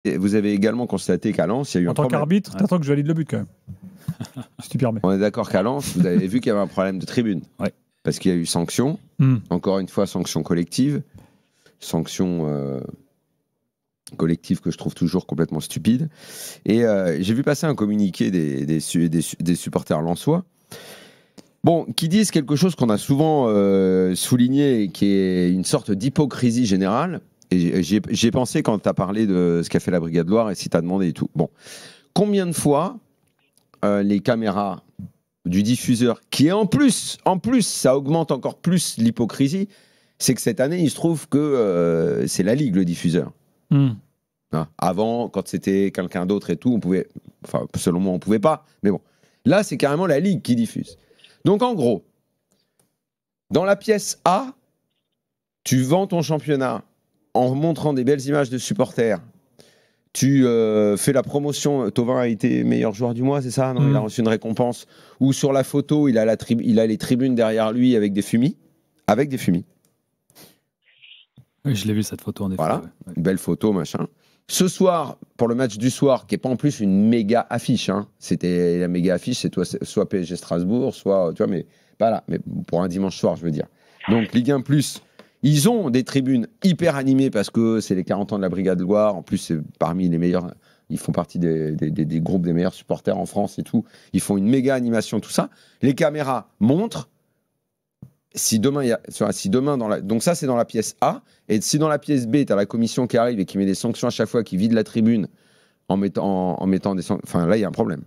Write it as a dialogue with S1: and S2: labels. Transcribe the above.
S1: vous avez également constaté qu'à Lens, il y a eu un
S2: En tant
S1: problème.
S2: qu'arbitre, t'attends que je valide le but quand même. Si tu permets.
S1: On est d'accord qu'à Lens, vous avez vu qu'il y avait un problème de tribune.
S3: Ouais.
S1: Parce qu'il y a eu sanction. Encore une fois, sanction collective. Sanction collective que je trouve toujours complètement stupide. Et j'ai vu passer un communiqué des supporters lensois. Bon, qui disent quelque chose qu'on a souvent souligné et qui est une sorte d'hypocrisie générale. Et j'ai pensé quand tu as parlé de ce qu'a fait la Brigade Loire et si tu as demandé et tout. Bon, combien de fois les caméras du diffuseur, qui est en plus, ça augmente encore plus l'hypocrisie, c'est que cette année, il se trouve que c'est la Ligue, le diffuseur. Hein, avant, quand c'était quelqu'un d'autre et tout, on pouvait, enfin, selon moi, on pouvait pas. Mais bon, là, c'est carrément la Ligue qui diffuse. Donc, en gros, dans la pièce A, tu vends ton championnat en montrant des belles images de supporters. Tu fais la promotion. Thauvin a été meilleur joueur du mois, c'est ça? Non, il a reçu une récompense. Ou sur la photo, il a les tribunes derrière lui avec des fumis.
S3: Oui, je l'ai vu cette photo en effet.
S1: Voilà,
S3: ouais.
S1: une belle photo, machin. Ce soir, pour le match du soir, qui n'est pas en plus une méga affiche, hein. C'était la méga affiche, c'est soit PSG Strasbourg, soit, tu vois, mais pas là, mais pour un dimanche soir, je veux dire. Donc Ligue 1 Plus, ils ont des tribunes hyper animées parce que c'est les 40 ans de la Brigade Loire. En plus, c'est parmi les meilleurs. Ils font partie des groupes des meilleurs supporters en France et tout. Ils font une méga animation, tout ça. Les caméras montrent. Si demain, donc ça, c'est dans la pièce A. Et si dans la pièce B, tu as la commission qui arrive et qui met des sanctions à chaque fois, qui vide la tribune en mettant des sanctions. Enfin, là, il y a un problème.